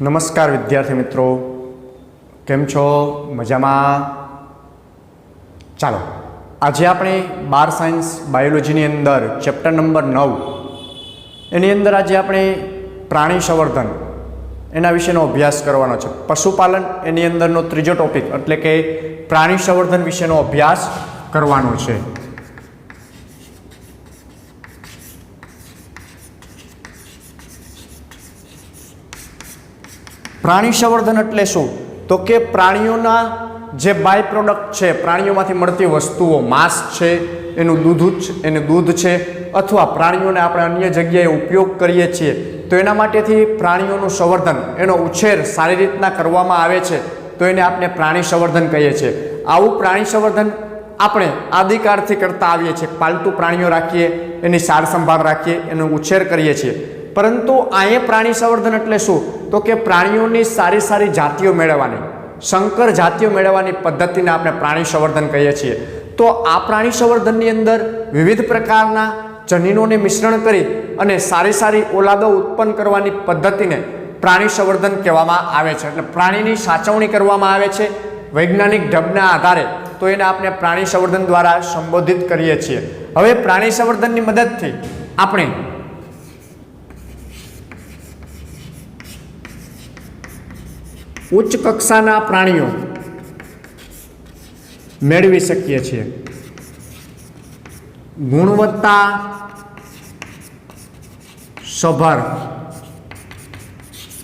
નમસ્કાર વિદ્યાર્થી મિત્રો, કેમ છો? મજામાં? ચાલો આજે આપણે 12 સાયન્સ બાયોલોજીની અંદર ચેપ્ટર નંબર 9 એની અંદર આજે આપણે પ્રાણી સંવર્ધન એના વિશેનો અભ્યાસ કરવાનો છે. પશુપાલન એની અંદરનો ત્રીજો ટોપિક એટલે કે પ્રાણી સંવર્ધન વિશેનો અભ્યાસ કરવાનો છે. પ્રાણી સંવર્ધન એટલે શું? તો કે પ્રાણીઓના જે બાય પ્રોડક્ટ છે, પ્રાણીઓમાંથી મળતી વસ્તુઓ, માંસ છે, એનું દૂધ છે, અથવા પ્રાણીઓને આપણે અન્ય જગ્યાએ ઉપયોગ કરીએ છીએ તો એના માટેથી પ્રાણીઓનું સંવર્ધન, એનો ઉછેર સારી રીતના કરવામાં આવે છે તો એને આપણે પ્રાણી સંવર્ધન કહીએ છીએ. આવું પ્રાણી સંવર્ધન આપણે આદિકાળથી કરતા આવીએ છીએ. પાલતુ પ્રાણીઓ રાખીએ, એની સાર સંભાળ રાખીએ, એનો ઉછેર કરીએ છીએ. પરંતુ અહીંયા પ્રાણી સંવર્ધન એટલે શું? તો કે પ્રાણીઓની સારી સારી જાતિઓ મેળવવાની, સંકર જાતિઓ મેળવવાની પદ્ધતિને આપણે પ્રાણી સંવર્ધન કહીએ છીએ. તો આ પ્રાણી સંવર્ધનની અંદર વિવિધ પ્રકારના જનીનોને મિશ્રણ કરી અને સારી સારી ઓલાદો ઉત્પન્ન કરવાની પદ્ધતિને પ્રાણી સંવર્ધન કહેવામાં આવે છે. એટલે પ્રાણીની સાચવણી કરવામાં આવે છે વૈજ્ઞાનિક ઢબના આધારે, તો એને આપણે પ્રાણી સંવર્ધન દ્વારા સંબોધિત કરીએ છીએ. હવે પ્રાણી સંવર્ધનની મદદથી આપણે ઉચ્ચ કક્ષાના પ્રાણીઓ મેળવી શકીએ છીએ. ગુણવત્તા સભર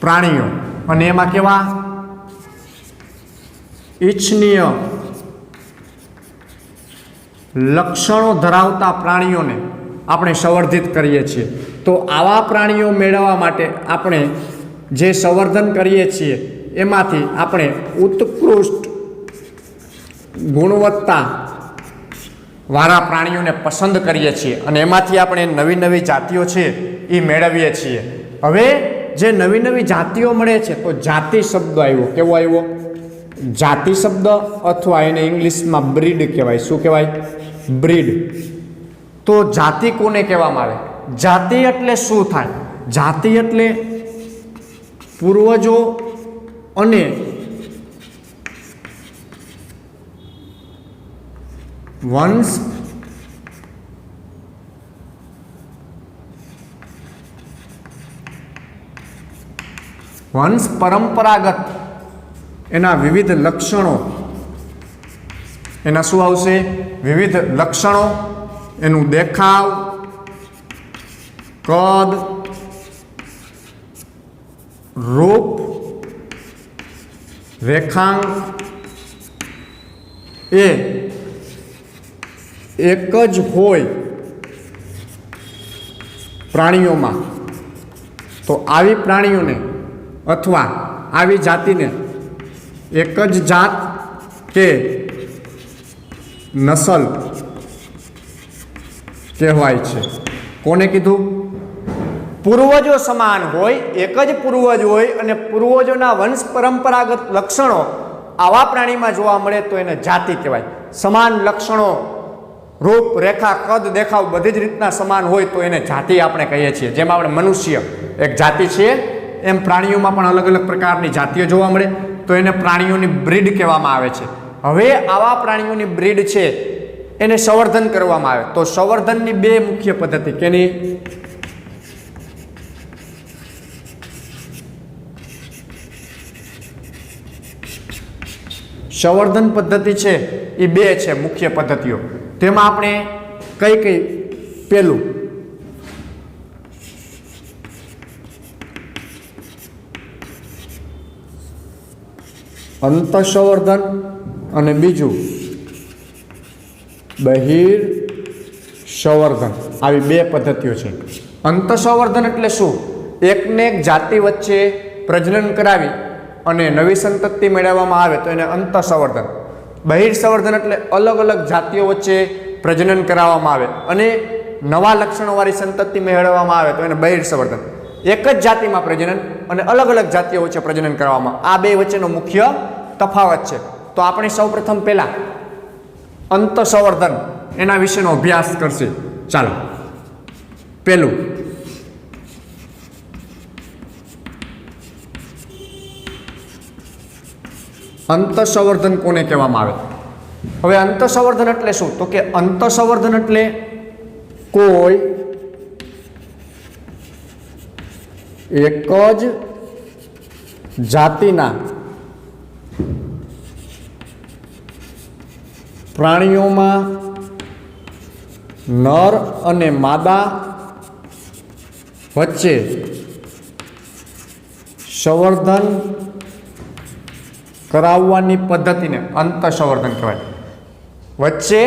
પ્રાણીઓ, અને એમાં કેવા ઈચ્છનીય લક્ષણો ધરાવતા પ્રાણીઓને આપણે સંવર્ધિત કરીએ છીએ. તો આવા પ્રાણીઓ મેળવવા માટે આપણે જે સંવર્ધન કરીએ છીએ એમાંથી આપણે ઉત્કૃષ્ટ ગુણવત્તા વાળા પ્રાણીઓને પસંદ કરીએ છીએ અને એમાંથી આપણે નવી નવી જાતિઓ છે એ મેળવીએ છીએ. હવે જે નવી નવી જાતિઓ મળે છે તો જાતિ શબ્દ આવ્યો. કેવો આવ્યો? જાતિ શબ્દ, અથવા એને ઇંગ્લિશમાં બ્રીડ કહેવાય. શું કહેવાય? બ્રીડ. તો જાતિ કોને કહેવામાં આવે? જાતિ એટલે શું થાય? જાતિ એટલે પૂર્વજો અને વંશ પરંપરાગત એના વિવિધ લક્ષણો, એના શું આવશે? વિવિધ લક્ષણો, એનું દેખાવ, કદ, રૂપ, રેખાંક એ એક જ હોય પ્રાણીઓમાં, તો આવી પ્રાણીઓને અથવા આવી જાતિને એક જ જાત કે નસલ કહેવાય છે. કોને કીધું? પૂર્વજો સમાન હોય, એક જ પૂર્વજ હોય અને પૂર્વજોના વંશ પરંપરાગત લક્ષણો આવા પ્રાણીમાં જોવા મળે તો એને જાતિ કહેવાય. સમાન લક્ષણો, રૂપ, રેખા, કદ, દેખાવ બધી જ રીતના સમાન હોય તો એને જાતિ આપણે કહીએ છીએ. જેમ આપણે મનુષ્ય એક જાતિ છે, એમ પ્રાણીઓમાં પણ અલગ અલગ પ્રકારની જાતિઓ જોવા મળે તો એને પ્રાણીઓની બ્રીડ કહેવામાં આવે છે. હવે આવા પ્રાણીઓની બ્રીડ છે એને સંવર્ધન કરવામાં આવે. તો સંવર્ધનની બે મુખ્ય પદ્ધતિ. કેની? સંવર્ધન પદ્ધતિ છે એ બે છે મુખ્ય પદ્ધતિઓ. તેમાં આપણે કઈ કઈ? પેલું અંતઃસંવર્ધન અને બીજું બહિર સંવર્ધન. આવી બે પદ્ધતિઓ છે. અંતઃસંવર્ધન એટલે શું? એકને એક જાતિ વચ્ચે પ્રજનન કરાવી અને નવી સંતતિ મેળવવામાં આવે તો એને અંતઃસંવર્ધન. બહિર સંવર્ધન એટલે અલગ અલગ જાતિઓ વચ્ચે પ્રજનન કરાવવામાં આવે અને નવા લક્ષણોવાળી સંતતિ મેળવવામાં આવે તો એને બહિર સંવર્ધન. એક જ જાતિમાં પ્રજનન અને અલગ અલગ જાતિઓ વચ્ચે પ્રજનન કરવામાં, આ બે વચ્ચેનો મુખ્ય તફાવત છે. તો આપણે સૌપ્રથમ પહેલા અંતઃસંવર્ધન એના વિશેનો અભ્યાસ કરશે. ચાલો, પહેલું અંતઃસંવર્ધન કોને કહેવામાં આવે? હવે અંતઃસંવર્ધન એટલે શું? તો કે અંતઃસંવર્ધન એટલે કોઈ એક જ જાતિના પ્રાણીઓમાં નર અને માદા વચ્ચે સંવર્ધન કરાવવાની પદ્ધતિને અંતઃસંવર્ધન કહેવાય. વચ્ચે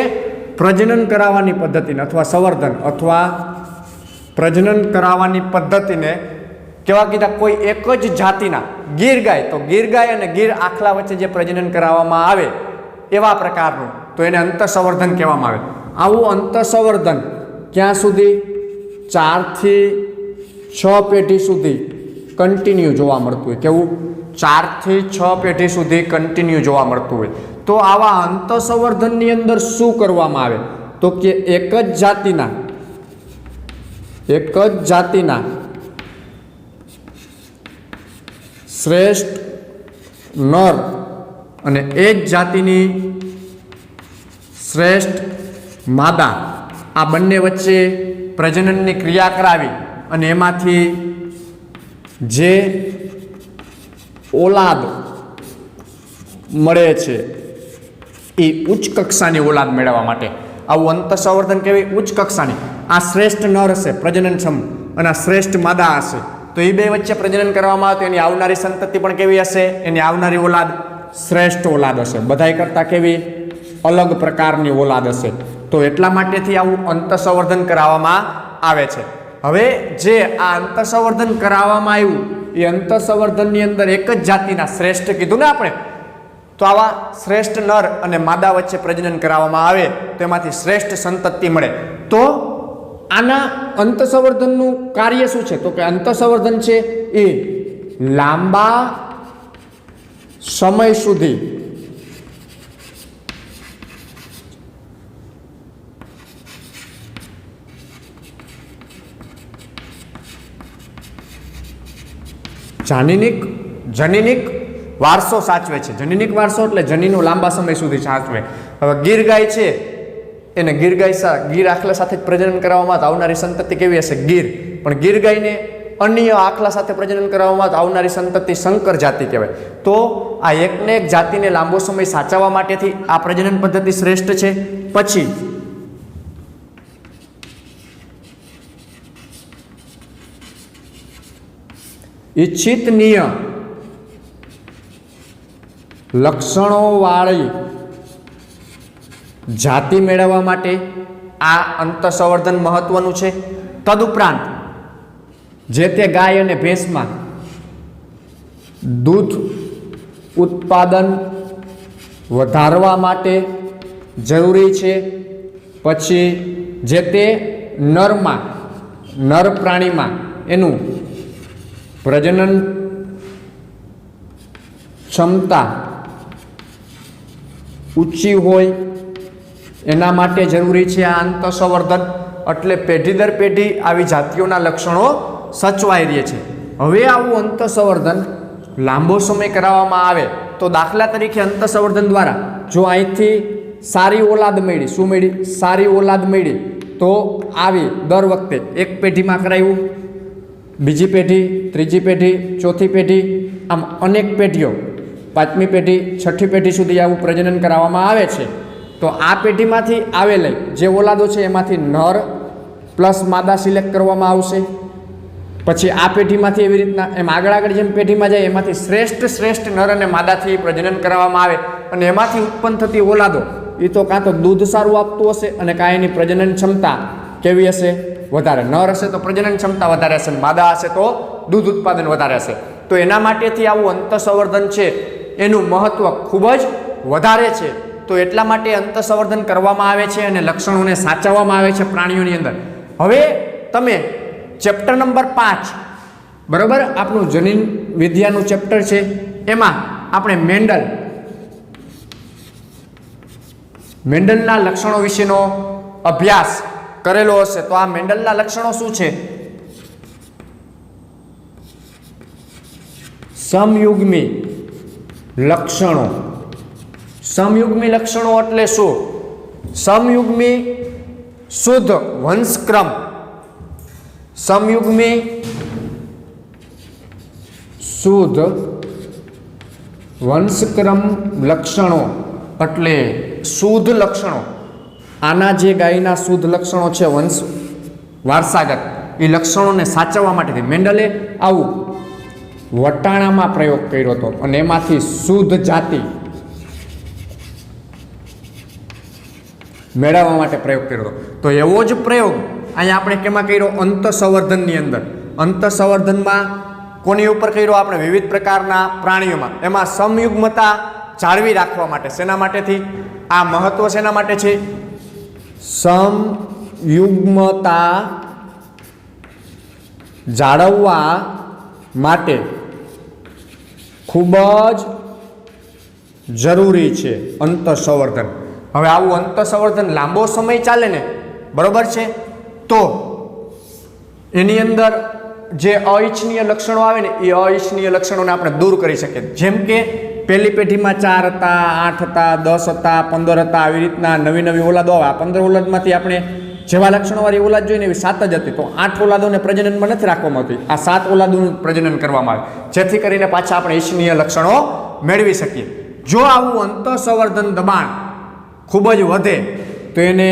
પ્રજનન કરાવવાની પદ્ધતિને અથવા સંવર્ધન અથવા પ્રજનન કરાવવાની પદ્ધતિને કેવા કીધા? કોઈ એક જ જાતિના ગીર ગાય, તો ગીર ગાય અને ગીર આખલા વચ્ચે જે પ્રજનન કરાવવામાં આવે એવા પ્રકારનું, તો એને અંતઃસંવર્ધન કહેવામાં આવે. આવું અંતઃસંવર્ધન ક્યાં સુધી? 4 થી 6 પેઢી સુધી કન્ટિન્યુ જોવા મળતું હોય. કેવું? 4 થી 6 પેઢી સુધી કન્ટિન્યુ જોવા મળતું હોય. તો આવા અંતઃસંવર્ધનની અંદર શું કરવામાં આવે? તો કે એક જ જાતિના શ્રેષ્ઠ નર અને એ જ જાતિની શ્રેષ્ઠ માદા, આ બંને વચ્ચે પ્રજનનની ક્રિયા કરાવી અને એમાંથી જે ઓલાદ મળે છે એ ઉચ્ચ કક્ષાની ઓલાદ મેળવવા માટે આવું અંતઃસંવર્ધન કેવી? ઉચ્ચ કક્ષાની. આ શ્રેષ્ઠ નર હશે પ્રજનનક્ષમ અને આ શ્રેષ્ઠ માદા હશે, તો એ બે વચ્ચે પ્રજનન કરવામાં આવે તો એની આવનારી સંતતિ પણ કેવી હશે? એની આવનારી ઓલાદ શ્રેષ્ઠ ઓલાદ હશે. બધાય કરતાં કેવી? અલગ પ્રકારની ઓલાદ હશે. તો એટલા માટેથી આવું અંતઃસંવર્ધન કરાવવામાં આવે છે. હવે જે આ અંતઃસંવર્ધન કરાવવામાં આવ્યું એ અંતઃસંવર્ધનની અંદર એક જ જાતિના શ્રેષ્ઠ કીધું ને આપણે, તો આવા શ્રેષ્ઠ નર અને માદા વચ્ચે પ્રજનન કરાવવામાં આવે તો એમાંથી શ્રેષ્ઠ સંતતિ મળે. તો આના અંતઃસંવર્ધનનું કાર્ય શું છે? તો કે અંતઃસંવર્ધન છે એ લાંબા સમય સુધી જનીનિક વારસો સાચવે છે. જનીનિક વારસો એટલે જનીનો લાંબા સમય સુધી સાચવે. હવે ગીર ગાય છે એને ગીર આખલા સાથે જ પ્રજનન કરાવવામાં આવનારી સંતતિ કેવી હશે? ગીર. પણ ગીર ગાયને અન્ય આખલા સાથે પ્રજનન કરાવવામાં આવનારી સંતતિ સંકર જાતિ કહેવાય. તો આ એકને એક જાતિને લાંબો સમય સાચવવા માટેથી આ પ્રજનન પદ્ધતિ શ્રેષ્ઠ છે. પછી ઇચ્છિતનીય લક્ષણોવાળી જાતિ મેળવવા માટે આ અંતઃસંવર્ધન મહત્વનું છે. તદુપરાંત જે તે ગાય અને ભેંસમાં દૂધ ઉત્પાદન વધારવા માટે જરૂરી છે. પછી જે તે નર પ્રાણીમાં એનું પ્રજનન ક્ષમતા ઊંચી હોય એના માટે જરૂરી છે આ અંતઃસંવર્ધન. એટલે પેઢી દર પેઢી આવી જાતિઓના લક્ષણો સચવાઈ રહે છે. હવે આવું અંતઃસંવર્ધન લાંબો સમય કરાવવામાં આવે તો દાખલા તરીકે અંતઃસંવર્ધન દ્વારા જો અહીંથી સારી ઓલાદ મળી, શું મળી? સારી ઓલાદ મળી, તો આવી દર વખતે એક પેઢીમાં કરાવ્યું, બીજી પેઢી, ત્રીજી પેઢી, ચોથી પેઢી, આમ અનેક પેઢીઓ, 5મી પેઢી, 6ઠી પેઢી સુધી આવું પ્રજનન કરાવવામાં આવે છે. તો આ પેઢીમાંથી આવેલી જે ઓલાદો છે એમાંથી નર પ્લસ માદા સિલેક્ટ કરવામાં આવશે. પછી આ પેઢીમાંથી એવી રીતના એમ આગળ જેમ પેઢીમાં જાય એમાંથી શ્રેષ્ઠ નર અને માદાથી પ્રજનન કરાવવામાં આવે અને એમાંથી ઉત્પન્ન થતી ઓલાદો એ તો કાં તો દૂધ સારું આપતું હશે અને કાં એની પ્રજનન ક્ષમતા કેવી હશે? વધારે. નર હશે તો પ્રજનન ક્ષમતા વધારે હશે, માદા હશે તો દૂધ ઉત્પાદન વધારે હશે. તો એના માટેથી આવું અંતઃસંવર્ધન છે એનું મહત્વ ખૂબ જ વધારે છે. તો એટલા માટે અંતઃસંવર્ધન કરવામાં આવે છે અને લક્ષણોને સાચવવામાં આવે છે પ્રાણીઓની અંદર. હવે તમે ચેપ્ટર નંબર 5 બરાબર, આપણું જનીન વિદ્યાનું ચેપ્ટર છે, એમાં આપણે મેન્ડલના લક્ષણો વિશેનો અભ્યાસ કરેલો હશે. તો આ મેન્ડલના લક્ષણો શું છે? સમયુગ્મી લક્ષણો. સમયુગ્મી લક્ષણો એટલે શું? સમયુગ્મી શુદ્ધ વંશક્રમ, સમયુગ્મી શુદ્ધ વંશક્રમ લક્ષણો એટલે શુદ્ધ લક્ષણો. આના જે ગાયના શુદ્ધ લક્ષણો છે વંશ વારસાગત, એ લક્ષણોને સાચવવા માટે મેન્ડલે આવું વટાણામાં પ્રયોગ કર્યો હતો અને એમાંથી શુદ્ધ જાતિ મેળવવા માટે પ્રયોગ કર્યો હતો. તો એવો જ પ્રયોગ અહીંયા આપણે કેમાં કર્યો? અંતઃસંવર્ધનની અંદર. અંતઃસંવર્ધનમાં કોની ઉપર કર્યો? આપણે વિવિધ પ્રકારના પ્રાણીઓમાં. એમાં સમયુગ્મતા જાળવી રાખવા માટે. શેના માટેથી આ મહત્વ શેના માટે છે? સમયુગ્મતા જાળવવા માટે ખૂબ જ જરૂરી છે અંતઃસંવર્ધન. હવે આવું અંતઃસંવર્ધન લાંબો સમય ચાલે ને, બરોબર છે, તો એની અંદર જે અઇચ્છનીય લક્ષણો આવે ને, એ અઇચ્છનીય લક્ષણોને આપણે દૂર કરી શકીએ. જેમ કે પહેલી પેઢીમાં 4 હતા, 8 હતા, 10 હતા, 15 હતા, આવી રીતના નવી નવી ઓલાદો આવે. 15 ઓલાદમાંથી આપણે જેવા લક્ષણોવાળી ઓલાદ જોઈએ ને એવી 7 જ હતી, તો 8 ઓલાદોને પ્રજનનમાં નથી રાખવામાં આવતી. આ 7 ઓલાદોનું પ્રજનન કરવામાં આવે, જેથી કરીને પાછા આપણે ઈચ્છનીય લક્ષણો મેળવી શકીએ. જો આવું અંતઃસંવર્ધન દબાણ ખૂબ જ વધે તો એને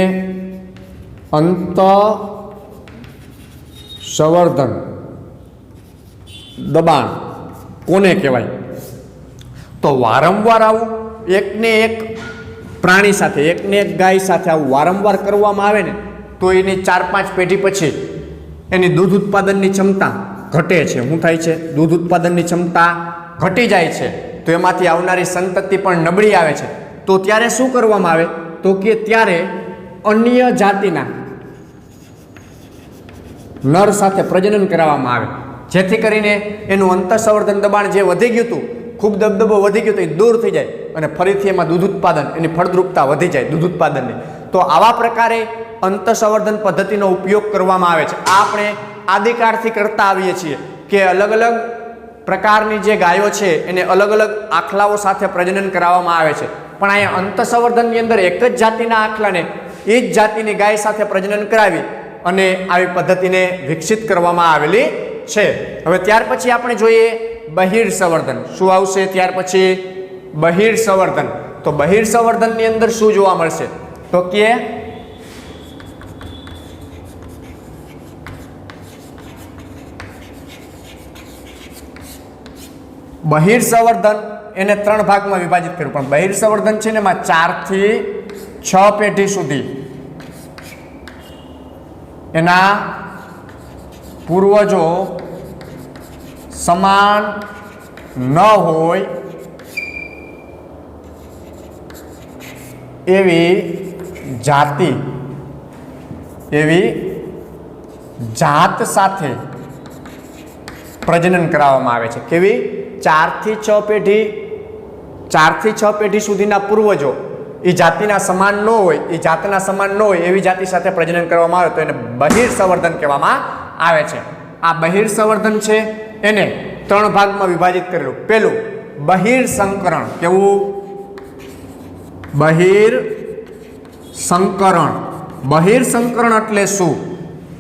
અંતઃસંવર્ધન દબાણ કોને કહેવાય? તો વારંવાર આવું એકને એક પ્રાણી સાથે, એકને એક ગાય સાથે આવું વારંવાર કરવામાં આવે ને, તો એની 4-5 પેઢી પછી એની દૂધ ઉત્પાદનની ક્ષમતા ઘટે છે. શું થાય છે? દૂધ ઉત્પાદનની ક્ષમતા ઘટી જાય છે. તો એમાંથી આવનારી સંતતિ પણ નબળી આવે છે. તો ત્યારે શું કરવામાં આવે? તો કે ત્યારે અન્ય જાતિના નર સાથે પ્રજનન કરાવવામાં આવે, જેથી કરીને એનું અંતઃસંવર્ધન દબાણ જે વધી ગયું હતું, ખૂબ દબદબો વધી ગયો તો એ દૂર થઈ જાય અને ફરીથી એમાં દૂધ ઉત્પાદન, એની ફળદ્રુપતા વધી જાય દૂધ ઉત્પાદનની. તો આવા પ્રકારે અંતઃસંવર્ધન પદ્ધતિનો ઉપયોગ કરવામાં આવે છે. આ આપણે આદિકાળથી કરતા આવીએ છીએ કે અલગ અલગ પ્રકારની જે ગાયો છે એને અલગ અલગ આખલાઓ સાથે પ્રજનન કરાવવામાં આવે છે. પણ અહીંયા અંતઃસંવર્ધનની અંદર એક જ જાતિના આખલાને એ જ જાતિની ગાય સાથે પ્રજનન કરાવી અને આવી પદ્ધતિને વિકસિત કરવામાં આવેલી છે. હવે ત્યાર પછી આપણે જોઈએ બહિર્સંવર્ધન. શું આવશે ત્યાર પછી? બહિર્સંવર્ધન. તો બહિર્સંવર્ધનની અંદર શું જોવા મળશે? તો કે બહિર્સંવર્ધન એને 3 ભાગમાં વિભાજિત કર્યું. પણ બહિર્સંવર્ધન છે ને એમાં 4 થી 6 પેઢી સુધી એના પૂર્વજો સમાન ન હોય એવી જાત સાથે પ્રજનન કરાવવામાં આવે છે. કેવી? 4 થી 6 પેઢી સુધીના પૂર્વજો એ જાતિના સમાન ન હોય, એ જાતના સમાન ન હોય એવી જાતિ સાથે પ્રજનન કરવામાં આવે તો એને બહિર્સંવર્ધન કહેવામાં આવે છે. આ બહિર્સંવર્ધન છે એને 3 ભાગમાં વિભાજિત કરેલું. પહેલું બહિર્સંકરણ. કેવું? બહિર્સંકરણ. બહિર્સંકરણ એટલે શું?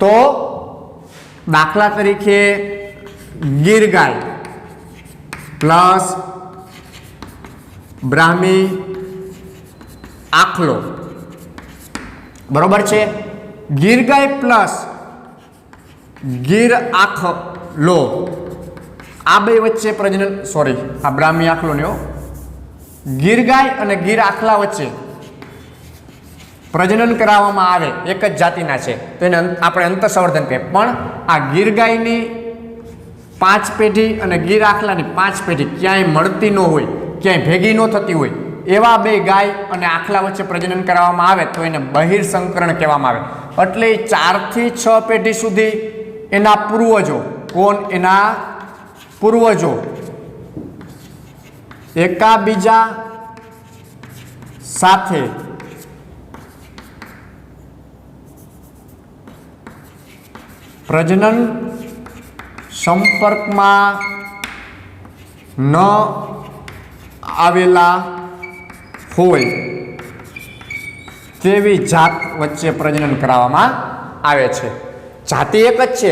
તો દાખલા તરીકે ગીર ગાય પ્લસ બ્રાહ્મી આખલો, બરોબર છે? ગીર ગાય પ્લસ ગીર આખલો, આ બે વચ્ચે પ્રજનન, સોરી આ બ્રાહ્મી આખલો ને, ગીર ગાય અને ગીર આખલા વચ્ચે પ્રજનન કરાવવામાં આવે, એક જ જાતિના છે તો એને આપણે અંતઃસંવર્ધન કહીએ. પણ આ ગીર ગાયની 5 પેઢી અને ગીર આખલાની 5 પેઢી ક્યાંય મળતી ન હોય, ક્યાંય ભેગી ન થતી હોય, એવા બે ગાય અને આખલા વચ્ચે પ્રજનન કરાવવામાં આવે તો એને બહિર્સંકરણ કહેવામાં આવે. એટલે 4 થી 6 પેઢી સુધી એના પૂર્વજો, કોણ? એના પૂર્વજો એકાબીજા સાથે પ્રજનન સંપર્કમાં ન આવેલા ફૂલ તેવી જાત વચ્ચે પ્રજનન કરાવવામાં આવે છે. જાતિ એક જ છે,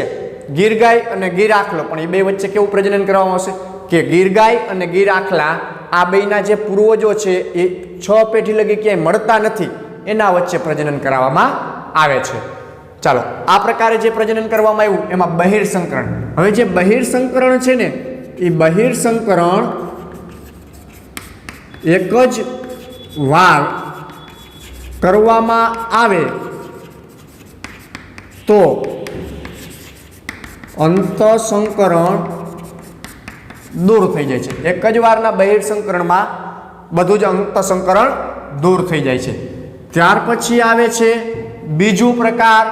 ગીર ગાય અને ગીર આખલો, પણ એ બે વચ્ચે કેવું પ્રજનન કરવામાં આવશે કે ગીર ગાય અને ગીર આખલા આ બેના જે પૂર્વજો છે એ 6 પેઢી લગી ક્યાંય મળતા નથી, એના વચ્ચે પ્રજનન કરાવવામાં આવે છે. ચાલો, આ પ્રકારે જે પ્રજનન કરવામાં આવ્યું એમાં બહિર્સંકરણ. હવે જે બહિર્સંકરણ છે ને એ બહિર્સંકરણ એક જ વાર કરવામાં આવે તો અંતઃસંકરણ દૂર થઈ જાય છે. એક જ વારના બહિર્સંકરણમાં બધું જ અંતઃસંકરણ દૂર થઈ જાય છે. ત્યાર પછી આવે છે બીજું પ્રકાર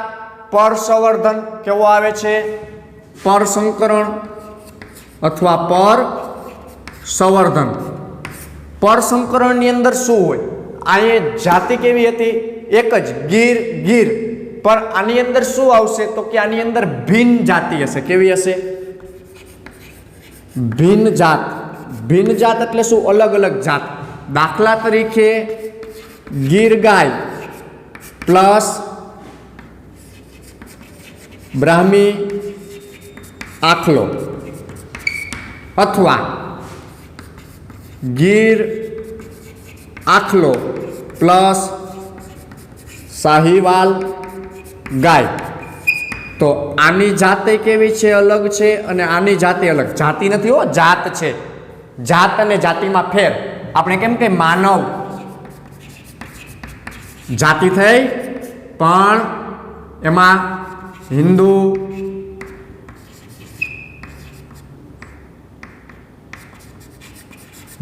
પરસંવર્ધન. કેવો આવે છે? પરસંકરણ અથવા પરસંવર્ધન. પરસંકરણની અંદર શું હોય? અહીંયા જાતિ કેવી હતી? એક જ ગીર ગીર, પણ આની અંદર શું આવશે તો કે આની અંદર ભિન્ન જાતિ હશે. કેવી હશે? ભિન્ન જાત. ભિન્ન જાત એટલે શું? અલગ અલગ જાત. દાખલા તરીકે ગીર ગાય પ્લસ બ્રાહ્મી આખલો, અથવા ગીર આખલો પ્લસ સાહીવાલ ગાય. તો આની જાતે કેવી છે? અલગ છે, અને આની જાતે અલગ. જાતિ નથી હો, જાત છે. જાત અને જાતિમાં ફેર. આપણે કેમ કે માનવ જાતિ થઈ, પણ એમાં હિન્દુ,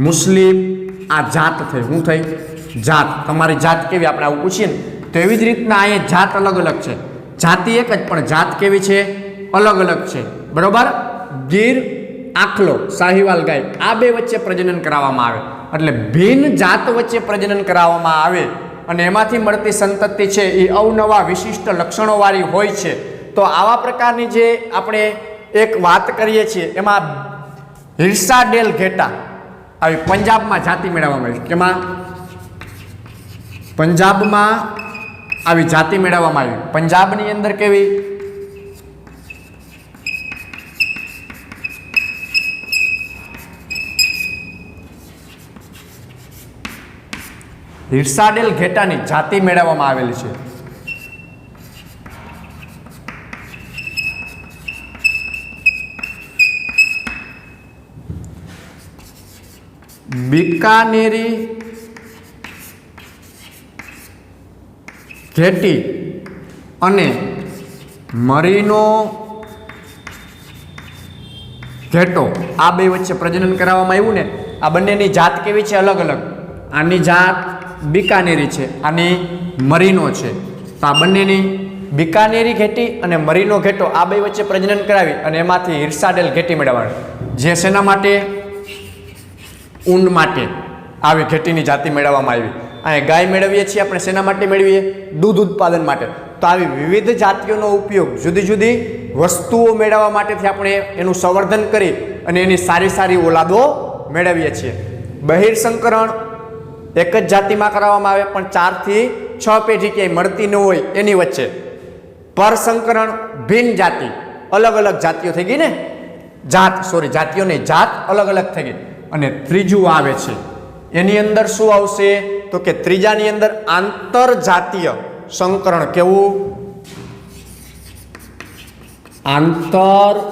મુસ્લિમ આ જાત થઈ. શું થઈ? જાત. તમારી જાત કેવી? આપણે આવું પૂછીએ ને તો એવી જ રીતના અહીંયા જાત અલગ અલગ છે. જાતિ એક જ, પણ જાત કેવી છે? અલગ અલગ છે. બરોબર? ગીર આખલો, સાહીવાલ ગાય આ બે વચ્ચે પ્રજનન કરાવવામાં આવે. એટલે ભિન્ન જાત વચ્ચે પ્રજનન કરાવવામાં આવે અને એમાંથી મળતી સંતતિ છે એ અવનવા વિશિષ્ટ લક્ષણોવાળી હોય છે. તો આવા પ્રકારની જે આપણે એક વાત કરીએ છીએ એમાં હિરસા ડેલ ઘેટા આવી પંજાબમાં જાતિ મેળવવામાં આવી. કેમાં? પંજાબમાં આવી જાતિ મેળવવામાં આવી. પંજાબની અંદર કેવી? હિરસાડેલ ઘેટાની જાતિ મેળવવામાં આવેલી છે. બીકાનેરી ઘેટી અને મરીનો ઘેટો આ બે વચ્ચે પ્રજનન કરાવવામાં આવ્યું ને. આ બંનેની જાત કેવી છે? અલગ અલગ. આની જાત બીકાનેરી છે, આની મરીનો છે. તો આ બંનેની બીકાનેરી ઘેટી અને મરીનો ઘેટો આ બે વચ્ચે પ્રજનન કરાવી અને એમાંથી હિરસાડેલ ઘેટી મેળવવાની. જે શેના માટે? ઊંડ માટે આવી ઘેટીની જાતિ મેળવવામાં આવી. અહીંયા ગાય મેળવીએ છીએ આપણે શેના માટે મેળવીએ? દૂધ ઉત્પાદન માટે. તો આવી વિવિધ જાતિઓનો ઉપયોગ જુદી જુદી વસ્તુઓ મેળવવા માટેથી આપણે એનું સંવર્ધન કરી અને એની સારી સારી ઓલાદો મેળવીએ છીએ. બહિર્સંકરણ એક જ જાતિમાં કરવામાં આવે પણ 4 થી 6 પેઢી ક્યાંય મળતી ન હોય એની વચ્ચે. પરસંકરણ ભિન્ન જાતિ, અલગ અલગ જાતિઓ થઈ ગઈ ને. જાતિઓ નહીં, જાત અલગ અલગ થઈ ગઈ. અને ત્રીજું આવે છે એની અંદર શું આવશે તો કે ત્રીજાની અંદર આંતરજાતીય સંકરણ. કેવું? આંતરજાતીય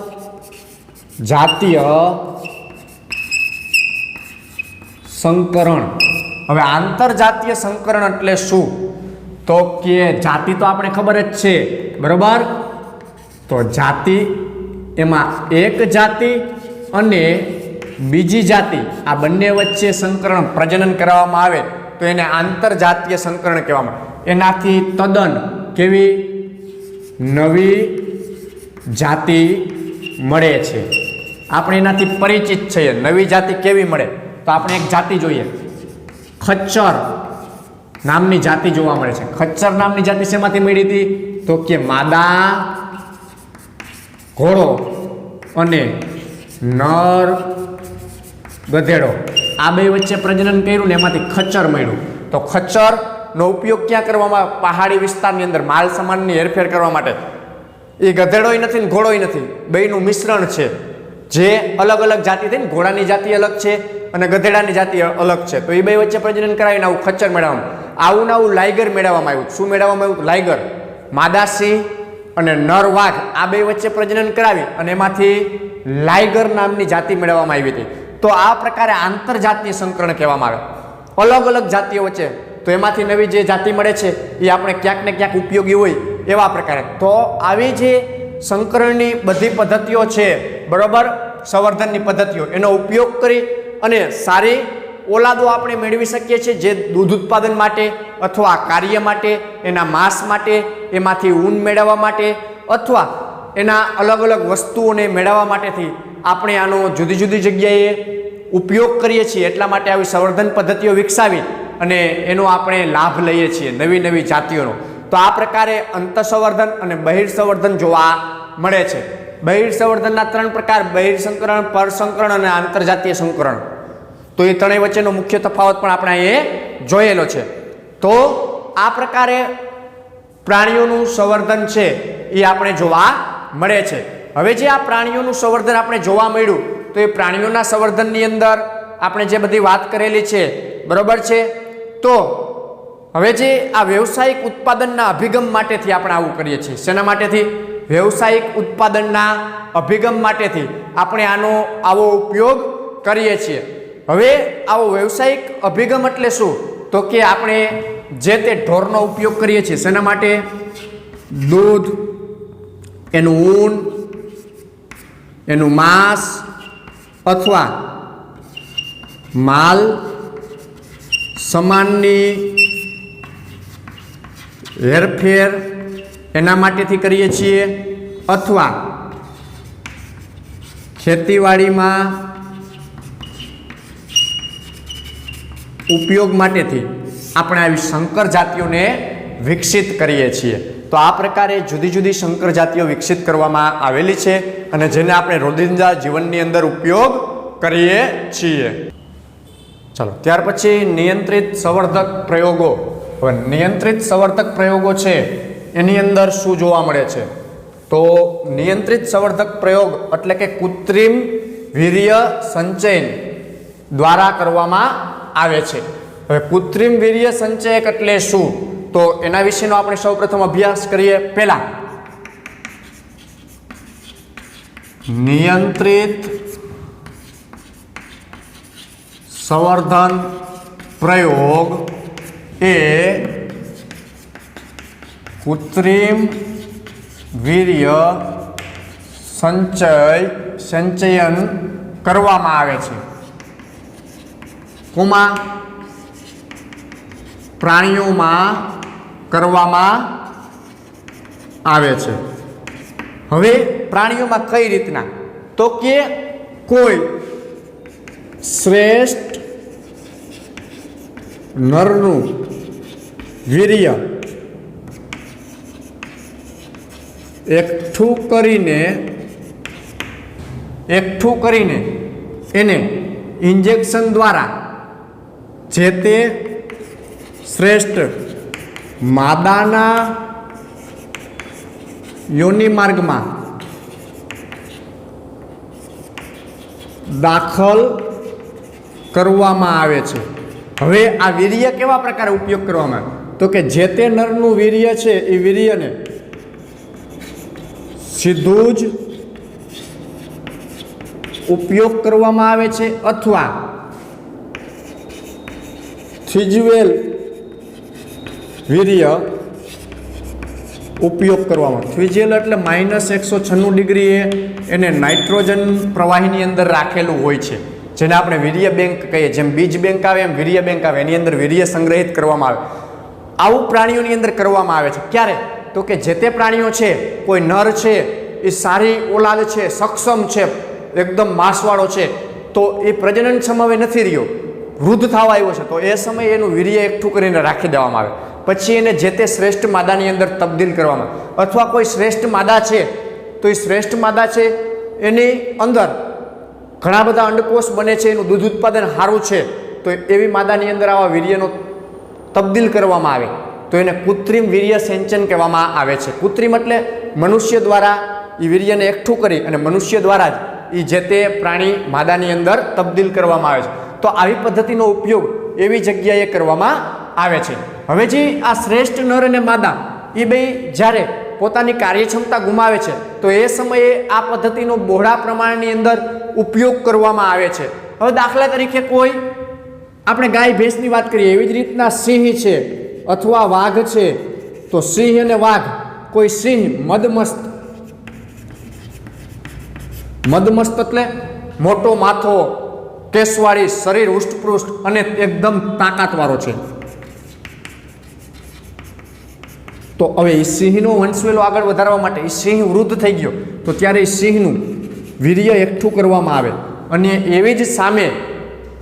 સંકરણ. હવે આંતરજાતીય સંકરણ એટલે શું તો કે જાતિ તો આપણે ખબર જ છે, બરોબર? તો જાતિ એમાં એક જાતિ અને બીજી જાતિ આ બંને વચ્ચે સંકરણ પ્રજનન કરવામાં આવે તો એને આંતરજાતીય સંકરણ કહેવામાં આવે. એનાથી તદ્દન કેવી નવી જાતિ મળે છે. આપણે એનાથી પરિચિત છીએ. નવી જાતિ કેવી મળે તો આપણે એક જાતિ જોઈએ, ખચ્ચર નામની જાતિ જોવા મળે છે. ખચ્ચર નામની જાતિ શેમાંથી મળી હતી તો કે માદા ઘોડો અને નર ગધેડો આ બે વચ્ચે પ્રજનન કર્યું ને એમાંથી ખચ્ચર મળ્યું. તો ખચ્ચરનો ઉપયોગ ક્યાં કરવામાં આવે? પહાડી વિસ્તારની અંદર માલ સામાનની હેરફેર કરવા માટે. એ ગધેડોય નથી ને ઘોડોય નથી, બેયનું મિશ્રણ છે. જે અલગ અલગ જાતિ થઈ ને, ઘોડાની જાતિ અલગ છે અને ગધેડાની જાતિ અલગ છે. તો એ બે વચ્ચે પ્રજનન કરાવીને આવું ખચ્ચર મેળવવામાં, આવું ને આવું લાઇગર મેળવવામાં આવ્યું. શું મેળવવામાં આવ્યું? લાઇગર. માદા સિંહ અને નર વાઘ આ બે વચ્ચે પ્રજનન કરાવી અને એમાંથી લાઇગર નામની જાતિ મેળવવામાં આવી હતી. તો આ પ્રકારે આંતરજાતીય સંકરણ કહેવામાં આવે. અલગ અલગ જાતિઓ વચ્ચે, તો એમાંથી નવી જે જાતિ મળે છે એ આપણે ક્યાંક ને ક્યાંક ઉપયોગી હોય એવા પ્રકારે. તો આવી જે સંકરણની બધી પદ્ધતિઓ છે, બરોબર, સંવર્ધનની પદ્ધતિઓ, એનો ઉપયોગ કરી અને સારી ઓલાદો આપણે મેળવી શકીએ છીએ, જે દૂધ ઉત્પાદન માટે અથવા કાર્ય માટે, એના માંસ માટે, એમાંથી ઊન મેળવવા માટે અથવા એના અલગ અલગ વસ્તુઓને મેળવવા માટેથી આપણે આનો જુદી જુદી જગ્યાએ ઉપયોગ કરીએ છીએ. એટલા માટે આવી સંવર્ધન પદ્ધતિઓ વિકસાવી અને એનો આપણે લાભ લઈએ છીએ, નવી નવી જાતિઓનો. તો આ પ્રકારે અંતઃસંવર્ધન અને બહિર્સંવર્ધન જોવા મળે છે. બહિર્સંવર્ધનના 3 પ્રકાર: બહિર્સંકરણ, પરસંકરણ અને આંતરજાતીય સંકરણ. તો એ ત્રણેય વચ્ચેનો મુખ્ય તફાવત પણ આપણે અહીં જોયેલો છે. તો આ પ્રકારે પ્રાણીઓનું સંવર્ધન છે એ આપણે જોવા મળે છે. હવે જે આ પ્રાણીઓનું સંવર્ધન આપણે જોવા મળ્યું, તો એ પ્રાણીઓના સંવર્ધનની અંદર આપણે જે બધી વાત કરેલી છે, બરોબર છે. તો હવે જે આ વ્યવસાયિક ઉત્પાદનના અભિગમ માટેથી આપણે આવું કરીએ છીએ. શેના માટેથી? વ્યવસાયિક ઉત્પાદનના અભિગમ માટેથી આપણે આવો ઉપયોગ કરીએ છીએ. હવે આવો વ્યવસાયિક અભિગમ એટલે શું? તો કે આપણે જે તે ઢોરનો ઉપયોગ કરીએ છીએ. શેના માટે? દૂધ, એનું ઊન, એનું માંસ અથવા માલ સામાનની હેરફેર એના માટેથી કરીએ છીએ, અથવા ખેતીવાડીમાં ઉપયોગ માટેથી આપણે આવી સંકર જાતિઓને વિકસિત કરીએ છીએ. તો આ પ્રકારે જુદી જુદી સંકર જાતિઓ વિકસિત કરવામાં આવેલી છે અને જેને આપણે રોજિંદા જીવનની અંદર ઉપયોગ કરીએ છીએ. ચાલો, ત્યાર પછી નિયંત્રિત સંવર્ધક પ્રયોગો. હવે નિયંત્રિત સંવર્ધક પ્રયોગો છે એની અંદર શું જોવા મળે છે? તો નિયંત્રિત સંવર્ધક પ્રયોગ એટલે કે કૃત્રિમ વીર્ય સંચયન દ્વારા કરવામાં આવે છે. હવે કૃત્રિમ વીર્ય સંચયક એટલે શું? તો એના વિશેનો આપણે સૌપ્રથમ અભ્યાસ કરીએ. પહેલા નિયંત્રિત સંવર્ધન પ્રયોગ એ કૃત્રિમ વીર્ય સંચયન કરવામાં આવે છે. કોમાં? પ્રાણીઓમાં કરવામાં આવે છે. હવે પ્રાણીઓમાં કઈ રીતના? તો કે કોઈ શ્રેષ્ઠ નરનું વીર્ય એકઠું કરીને એને ઇન્જેક્શન દ્વારા જે તે શ્રેષ્ઠ માદાના યોનિ માર્ગમાં દાખલ કરવામાં આવે છે. હવે આ વીર્ય કેવા પ્રકારે ઉપયોગ કરવામાં આવે? તો કે જે તે નરનું વીર્ય છે એ વીર્યને સીધું જ ઉપયોગ કરવામાં આવે છે અથવા થીજવેલ વીર્ય ઉપયોગ કરવામાં. થ્વીજેલ એટલે -196 ડિગ્રીએ એને નાઇટ્રોજન પ્રવાહીની અંદર રાખેલું હોય છે, જેને આપણે વીર્ય બેંક કહીએ. જેમ બીજ બેંક આવે એમ વીર્ય બેંક આવે, એની અંદર વીર્ય સંગ્રહિત કરવામાં આવે. આવું પ્રાણીઓની અંદર કરવામાં આવે છે. ક્યારે? તો કે જે તે પ્રાણીઓ છે, કોઈ નર છે એ સારી ઓલાદ છે, સક્ષમ છે, એકદમ માંસવાળો છે, તો એ પ્રજનન સમયે નથી રહ્યો, વૃદ્ધ થવા આવ્યો છે, તો એ સમયે એનું વીર્ય એકઠું કરીને રાખી દેવામાં આવે. પછી એને જે તે શ્રેષ્ઠ માદાની અંદર તબદીલ કરવામાં, અથવા કોઈ શ્રેષ્ઠ માદા છે તો એ શ્રેષ્ઠ માદા છે એની અંદર ઘણા બધા અંડકોષ બને છે, એનું દૂધ ઉત્પાદન સારું છે, તો એવી માદાની અંદર આવા વીર્યનો તબદીલ કરવામાં આવે તો એને કૃત્રિમ વીર્ય સેંચન કહેવામાં આવે છે. કૃત્રિમ એટલે મનુષ્ય દ્વારા એ વીર્યને એકઠું કરી અને મનુષ્ય દ્વારા જ એ જે તે પ્રાણી માદાની અંદર તબદીલ કરવામાં આવે છે. તો આવી પદ્ધતિનો ઉપયોગ એવી જગ્યાએ કરવામાં આવે છે. હવે જે આ શ્રેષ્ઠ નર અને માદા એ બે જ્યારે પોતાની કાર્યક્ષમતા ગુમાવે છે તો એ સમયે આ પદ્ધતિનો બહોળા પ્રમાણની અંદર ઉપયોગ કરવામાં આવે છે. હવે દાખલા તરીકે કોઈ આપણે ગાય ભેંસની વાત કરીએ, એવી જ રીતના સિંહ છે અથવા વાઘ છે, તો સિંહ અને વાઘ, કોઈ સિંહ મદમસ્ત એટલે મોટો માથો, કેસવાળી, શરીર ઉષ્ટપૃષ્ઠ અને એકદમ તાકાતવાળો છે. તો હવે એ સિંહનો વંશવેલો આગળ વધારવા માટે એ સિંહ વૃદ્ધ થઈ ગયો તો ત્યારે એ સિંહનું વીર્ય એકઠું કરવામાં આવે અને એવી જ સામે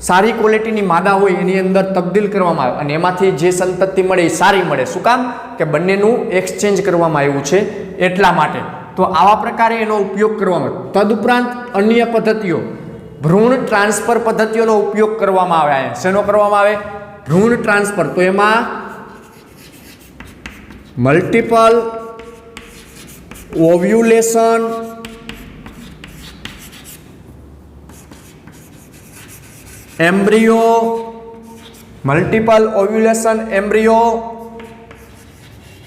સારી ક્વોલિટીની માદા હોય એની અંદર તબદીલ કરવામાં આવે અને એમાંથી જે સંતતિ મળે એ સારી મળે. શું કામ? કે બંનેનું એક્સચેન્જ કરવામાં આવ્યું છે એટલા માટે. તો આવા પ્રકારે એનો ઉપયોગ કરવામાં આવે. તદુપરાંત અન્ય પદ્ધતિઓ, ભ્રૂણ ટ્રાન્સફર પદ્ધતિઓનો ઉપયોગ કરવામાં આવે. શેનો કરવામાં આવે? ભ્રૂણ ટ્રાન્સફર. તો એમાં multiple ovulation, embryo, multiple ovulation embryo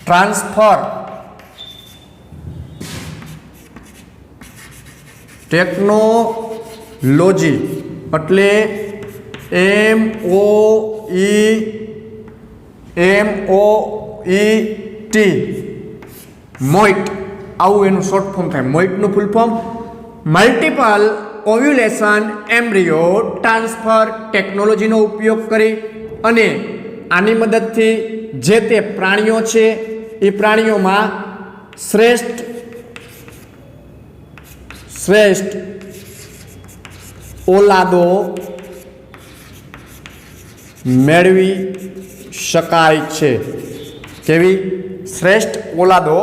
transfer technology એટલે MOET મોઇટ, આવું એનું શોર્ટ ફોર્મ થાય. મોઇટનું full form multiple ovulation embryo transfer ટેકનોલોજીનો ઉપયોગ કરી અને આની મદદથી જે તે પ્રાણીઓ છે એ પ્રાણીઓમાં શ્રેષ્ઠ ઓલાદો મેળવી શકાય છે. કેવી? શ્રેષ્ઠ ઓલાદો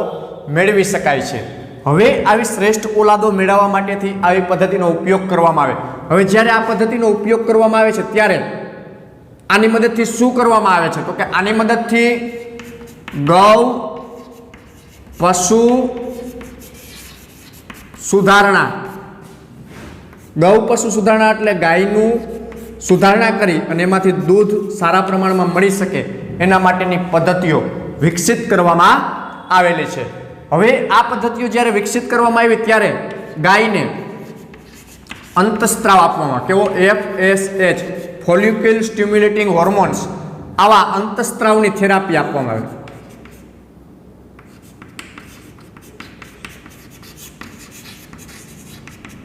મેળવી શકાય છે. હવે આવી શ્રેષ્ઠ ઓલાદો મેળવવા માટેથી આવી પદ્ધતિનો ઉપયોગ કરવામાં આવે. હવે જ્યારે આ પદ્ધતિનો ઉપયોગ કરવામાં આવે છે ત્યારે આની મદદથી શું કરવામાં આવે છે? તો કે આની મદદથી ગૌ પશુ સુધારણા, ગૌ પશુ સુધારણા એટલે ગાયનું સુધારણા કરી અને એમાંથી દૂધ સારા પ્રમાણમાં મળી શકે એના માટેની પદ્ધતિઓ વિકસિત કરવામાં આવેલી છે. હવે આ પદ્ધતિઓ જ્યારે વિકસિત કરવામાં આવી ત્યારે ગાયને અંતસ્ત્રાવ આપવામાં, કેવો? FSH ફોલિક્યુલ સ્ટિમ્યુલેટિંગ હોર્મોન્સ, આવા અંતસ્ત્રાવની થેરાપી આપવામાં આવે.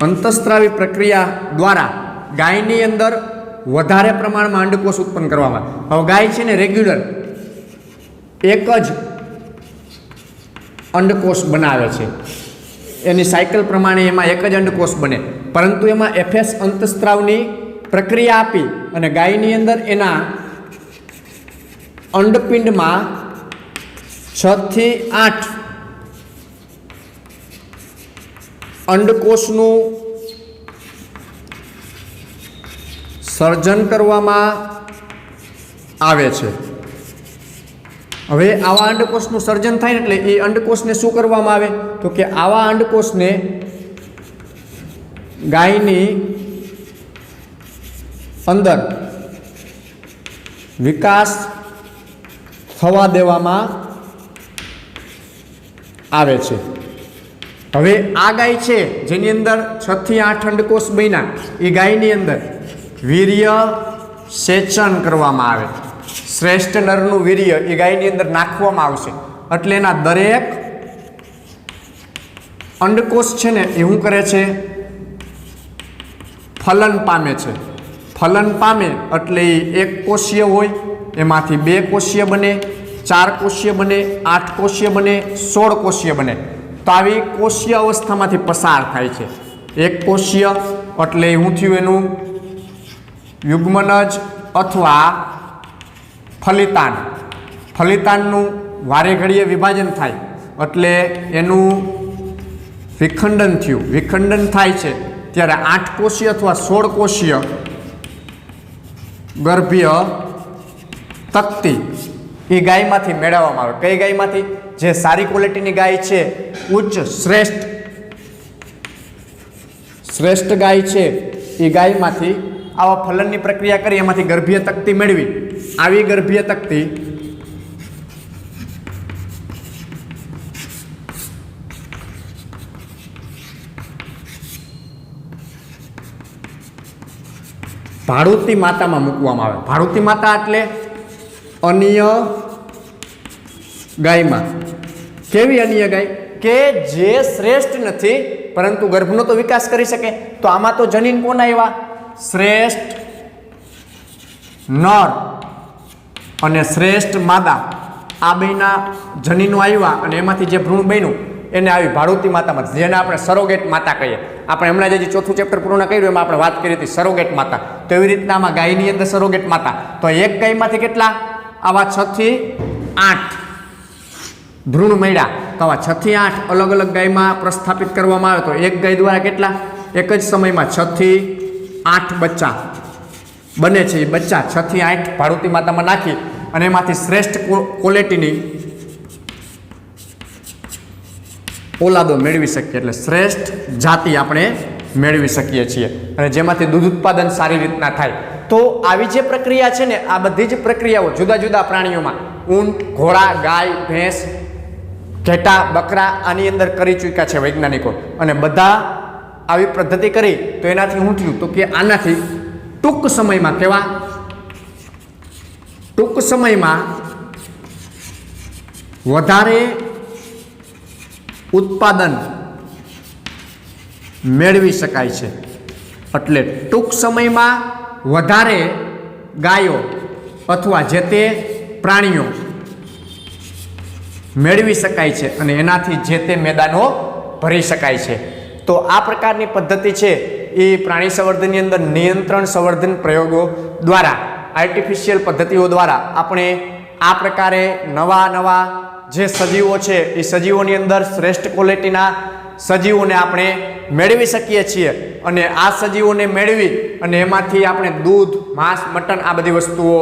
અંતસ્ત્રાવી પ્રક્રિયા દ્વારા ગાયની અંદર વધારે પ્રમાણમાં અંડકોષ ઉત્પન્ન કરવામાં આવે. હવે ગાય છે ને રેગ્યુલર એક જ અંડકોષ બનાવે છે, એની સાયકલ પ્રમાણે એમાં એક જ અંડકોષ બને, પરંતુ એમાં FS અંતસ્ત્રાવની પ્રક્રિયા આપી અને ગાયની અંદર એના અંડપિંડમાં 6 થી 8 અંડકોષનું સર્જન કરવામાં આવે છે. હવે આવા અંડકોષનું સર્જન થાય ને એટલે એ અંડકોષને શું કરવામાં આવે? તો કે આવા અંડકોષને ગાયની અંદર વિકાસ થવા દેવામાં આવે છે. હવે આ ગાય છે જેની અંદર 6 થી 8 અંડકોષ બન્યા, એ ગાયની અંદર વીર્ય સેચન કરવામાં આવે. શ્રેષ્ઠ નરનું વીર્ય એ ગાયની અંદર નાખવામાં આવશે એટલે એના દરેક અંડકોષ છે ને એ શું કરે છે? ફલન પામે છે. ફલન પામે એટલે એક કોષીય હોય, એમાંથી 2 કોષીય બને, 4 કોષીય બને, 8 કોષીય બને, 16 કોષીય બને. તો આવી કોષીય અવસ્થામાંથી પસાર થાય છે. એક કોષીય એટલે શું થયું? એનું યુગ્મનજ અથવા ફલિતાન. ફલિતાનનું વારે ઘડીએ વિભાજન થાય એટલે એનું વિખંડન થયું. વિખંડન થાય છે ત્યારે 8 કોષીય અથવા 16 કોષીય ગર્ભીય તકતી એ ગાયમાંથી મેળવવામાં આવે. કઈ ગાયમાંથી? જે સારી ક્વોલિટીની ગાય છે, ઉચ્ચ શ્રેષ્ઠ ગાય છે, એ ગાયમાંથી આવા ફલનની પ્રક્રિયા કરી એમાંથી ગર્ભીય તકતી મેળવી. આવી ગર્ભીય તકતી ભાડુતી માતામાં મૂકવામાં આવે. ભાડુતી માતા એટલે અન્ય ગાયમાં. કેવી અન્ય ગાય? કે જે શ્રેષ્ઠ નથી પરંતુ ગર્ભનો તો વિકાસ કરી શકે. તો આમાં તો જનીન કોના આવ્યા? શ્રેષ્ઠ નર અને શ્રેષ્ઠ માદા, આ બેના જનીનો આવ્યા અને એમાંથી જે ભ્રૂણ બન્યું એને આવી ભાડુતી માતામાં, જેને આપણે સરોગેટ માતા કહીએ. આપણે હમણાં જે ચોથું ચેપ્ટર પૂર્ણ કર્યું એમાં આપણે વાત કરી હતી સરોગેટ માતા. તો એવી રીતના આમાં ગાયની અંદર સરોગેટ માતા. તો એક ગાયમાંથી કેટલા? આવા 6 થી 8 ભ્રૂણ મળ્યા. તો આવા 6 થી 8 અલગ અલગ ગાયમાં પ્રસ્થાપિત કરવામાં આવે. તો એક ગાય દ્વારા કેટલા? એક જ સમયમાં 6 થી 8 બચ્ચા બને છે. એ બચ્ચા 6 થી 8 ભાડુતી માતામાં નાખી અને એમાંથી શ્રેષ્ઠ ક્વોલિટીની ઓલાદો મેળવી શકીએ. એટલે શ્રેષ્ઠ જાતિ આપણે મેળવી શકીએ છીએ અને જેમાંથી દૂધ ઉત્પાદન સારી રીતના થાય. તો આવી જે પ્રક્રિયા છે ને, આ બધી જ પ્રક્રિયાઓ જુદા જુદા પ્રાણીઓમાં, ઊંટ, ઘોડા, ગાય, ભેંસ, ઘેટા, બકરા, આની અંદર કરી ચૂક્યા છે વૈજ્ઞાનિકો. અને બધા આવી પદ્ધતિ કરી તો એનાથી શું થયું? તો કે આનાથી ટૂંક સમયમાં, કેવા ટૂંક સમયમાં વધારે ઉત્પાદન મેળવી શકાય છે. એટલે ટૂંક સમયમાં વધારે ગાયો અથવા જે તે પ્રાણીઓ મેળવી શકાય છે અને એનાથી જે તે મેદાનો ભરી શકાય છે. તો આ પ્રકારની પદ્ધતિ છે એ પ્રાણી સંવર્ધનની અંદર નિયંત્રણ સંવર્ધન પ્રયોગો દ્વારા, આર્ટિફિશિયલ પદ્ધતિઓ દ્વારા આપણે આ પ્રકારે નવા જે સજીવો છે એ સજીવોની અંદર શ્રેષ્ઠ ક્વોલિટીના સજીવોને આપણે મેળવી શકીએ છીએ. અને આ સજીવોને મેળવી અને એમાંથી આપણે દૂધ, માંસ, મટન આ બધી વસ્તુઓ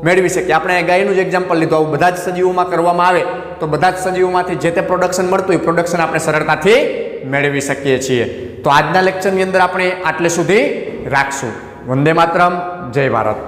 મેળવી શકીએ. આપણે ગાયનું જ એક્ઝામ્પલ લીધું. આવું બધા જ સજીવોમાં કરવામાં આવે તો બધા જ સજીવોમાંથી જે તે પ્રોડક્શન મળતું હોય પ્રોડક્શન આપણે સરળતાથી મેળવી શકીએ છીએ. તો આજના લેક્ચરની અંદર આપણે આટલે સુધી રાખશું. વંદે માતરમ. જય ભારત.